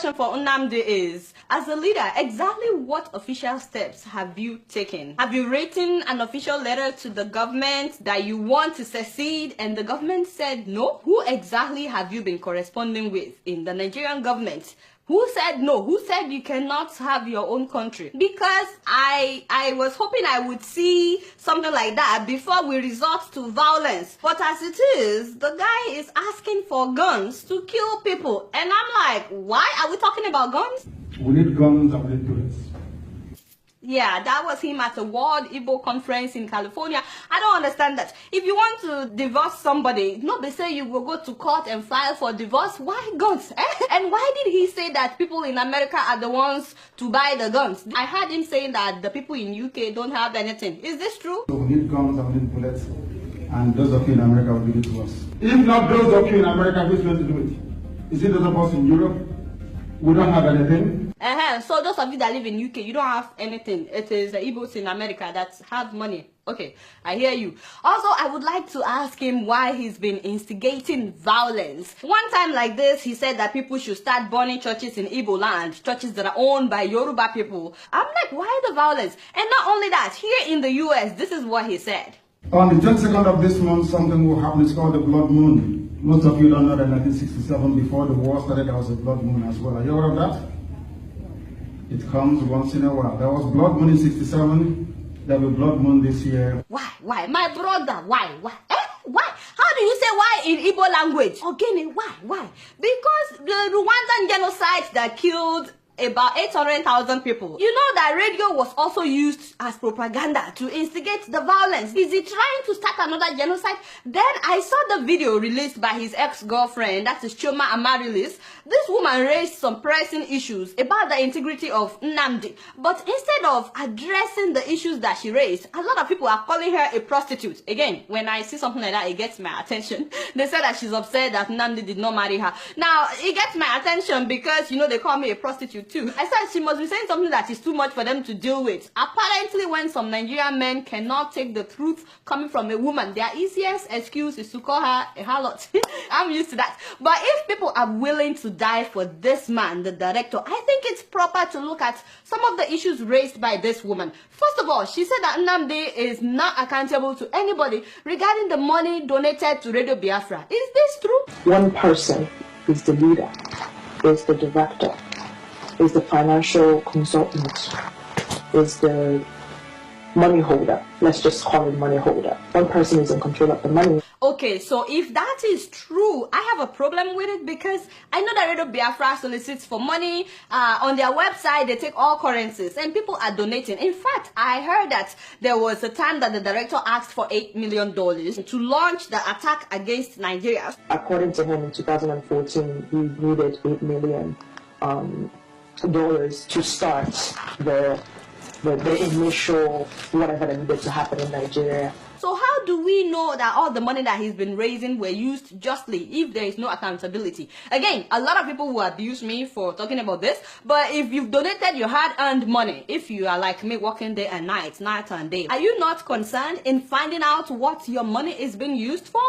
For Nnamdi is, as a leader, exactly what official steps have you taken? Have you written an official letter to the government that you want to secede and the government said no? Who exactly have you been corresponding with in the Nigerian government? Who said no? Who said you cannot have your own country? Because I was hoping I would see something like that before we resort to violence. But as it is, the guy is asking for guns to kill people. And I'm like, why are we talking about guns? We need guns and we need bullets. Yeah, that was him at a World Igbo conference in California. I don't understand that. If you want to divorce somebody, nobody say you will go to court and file for divorce. Why guns? And why did he say that people in America are the ones to buy the guns? I heard him saying that the people in UK don't have anything. Is this true? So we need guns and we need bullets, and those of you in America will give it to us. If not those of you in America, who's going to do it? Is it those of us in Europe? We don't have anything. So those of you that live in UK, you don't have anything. It is the Igbos in America that have money. Okay, I hear you. Also, I would like to ask him why he's been instigating violence. One time like this, he said that people should start burning churches in Igbo land, churches that are owned by Yoruba people. I'm like, why the violence? And not only that, here in the US, this is what he said. On the 22nd of this month, something will happen. It's called the blood moon. Most of you don't know that in 1967, before the war started, there was a blood moon as well. Are you aware of that? It comes once in a while. There was blood moon in 67. There will be blood moon this year. Why? My brother, why? Why? How do you say why in Igbo language? Again, why? Because the Rwandan genocide that killed about 800,000 people. You know that radio was also used as propaganda to instigate the violence. Is he trying to start another genocide? Then I saw the video released by his ex-girlfriend, that is Choma Amarilis. This woman raised some pressing issues about the integrity of Nnamdi. But instead of addressing the issues that she raised, a lot of people are calling her a prostitute. Again, when I see something like that, it gets my attention. They said that she's upset that Nnamdi did not marry her. Now, it gets my attention because, you know, they call me a prostitute too. I said she must be saying something that is too much for them to deal with. Apparently, when some Nigerian men cannot take the truth coming from a woman, their easiest excuse is to call her a harlot. I'm used to that. But if people are willing to die for this man, the director, I think it's proper to look at some of the issues raised by this woman. First of all, she said that Nnamdi is not accountable to anybody regarding the money donated to Radio Biafra. Is this true? One person is the leader, is the director, is the financial consultant, is the money holder. Let's just call it money holder. One person is in control of the money. Okay, so if that is true, I have a problem with it because I know that Radio Biafra solicits for money. On their website, they take all currencies and people are donating. In fact, I heard that there was a time that the director asked for $8 million to launch the attack against Nigeria. According to him, in 2014, he needed $8 million to start the initial whatever that needed to happen in Nigeria. So how do we know that all the money that he's been raising were used justly if there is no accountability? Again, a lot of people will abuse me for talking about this, but if you've donated your hard-earned money, if you are like me working day and night and day, are you not concerned in finding out what your money is being used for?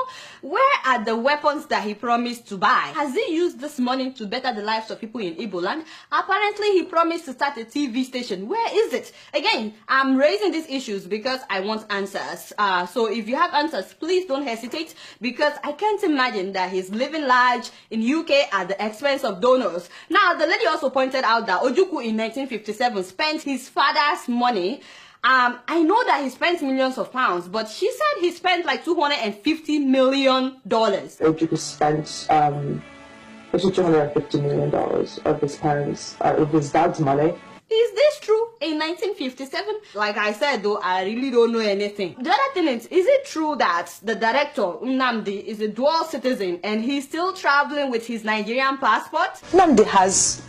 Where are the weapons that he promised to buy? Has he used this money to better the lives of people in Igbo land? Apparently, he promised to start a TV station. Where is it? Again, I'm raising these issues because I want answers. So if you have answers, please don't hesitate, because I can't imagine that he's living large in UK at the expense of donors. Now, the lady also pointed out that Ojukwu in 1957 spent his father's money. I know that he spent millions of pounds, but she said he spent like $250 million. Ojukwu spent $250 million of his parents, of his dad's money. Is this true? In 1957? Like I said though, I really don't know anything. The other thing is it true that the director, Nnamdi, is a dual citizen and he's still traveling with his Nigerian passport? Nnamdi has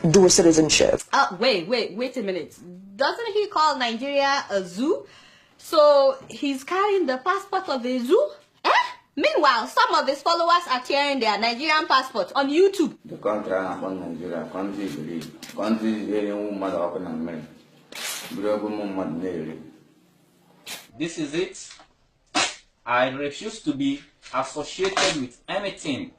dual citizenship. Wait a minute. Doesn't he call Nigeria a zoo? So he's carrying the passport of a zoo? Meanwhile, some of his followers are tearing their Nigerian passports on YouTube. The country upon Nigeria, country is very mad open and men. This is it. I refuse to be associated with anything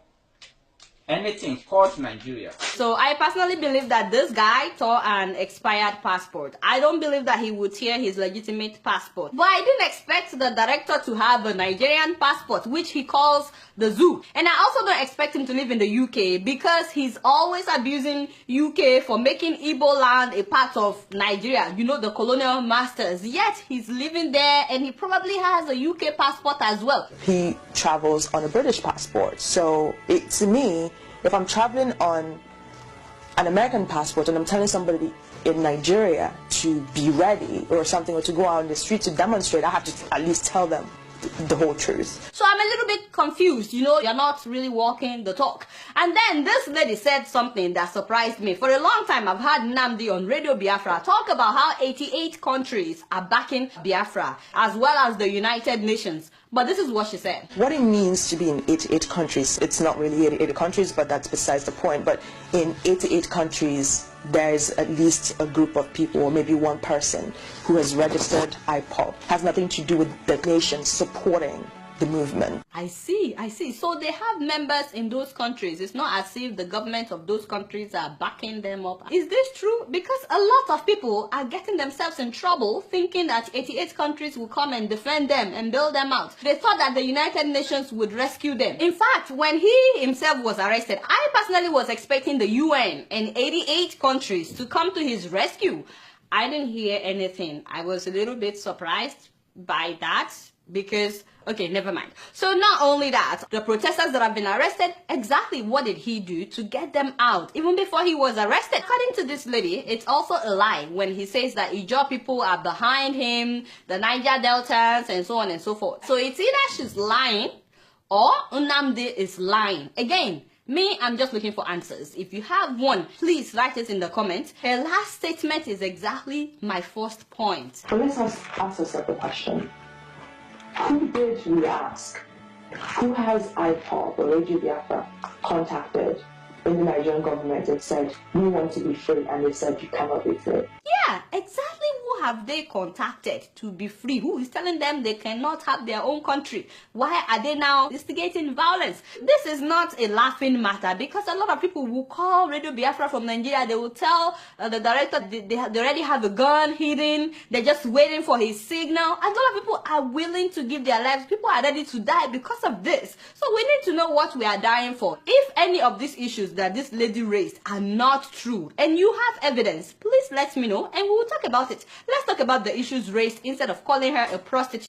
anything called Nigeria. So I personally believe that this guy tore an expired passport. I don't believe that he would tear his legitimate passport. But I didn't expect the director to have a Nigerian passport, which he calls the zoo. And I also don't expect him to live in the UK because he's always abusing UK for making Igbo land a part of Nigeria. You know, the colonial masters. Yet he's living there and he probably has a UK passport as well. He travels on a British passport. So to me, if I'm traveling on an American passport and I'm telling somebody in Nigeria to be ready or something, or to go out on the street to demonstrate, I have to at least tell them the whole truth. So I'm a little bit confused, you know, you're not really walking the talk. And then this lady said something that surprised me. For a long time, I've heard Nnamdi on Radio Biafra talk about how 88 countries are backing Biafra, as well as the United Nations. But this is what she said. What it means to be in 88 countries, it's not really 88 countries, but that's besides the point. But in 88 countries, there's at least a group of people, or maybe one person, who has registered IPOB. Has nothing to do with the nation supporting the movement. I see. So they have members in those countries. It's not as if the government of those countries are backing them up. Is this true? Because a lot of people are getting themselves in trouble thinking that 88 countries will come and defend them and bail them out. They thought that the United Nations would rescue them. In fact, when he himself was arrested, I personally was expecting the UN and 88 countries to come to his rescue. I didn't hear anything. I was a little bit surprised by that because, okay, never mind. So not only that, the protesters that have been arrested, exactly what did he do to get them out even before he was arrested? According to this lady, it's also a lie when he says that Ijaw people are behind him, the Niger Deltans, and so on and so forth. So it's either she's lying or Nnamdi is lying. Again, me, I'm just looking for answers. If you have one, please write it in the comments. Her last statement is exactly my first point. But let's ask ourselves the question. Who did we ask? Who has IPOB or Radio Biafra contacted in the Nigerian government and said, we want to be free, and they said, you cannot be free? Yeah, exactly. Who have they contacted to be free? Who is telling them they cannot have their own country? Why are they now instigating violence? This is not a laughing matter because a lot of people will call Radio Biafra from Nigeria. They will tell the director they already have a gun hidden. They're just waiting for his signal. A lot of people are willing to give their lives. People are ready to die because of this. So we need to know what we are dying for. If any of these issues that this lady raised are not true and you have evidence, please let me know and we will talk about it. Let's talk about the issues raised instead of calling her a prostitute.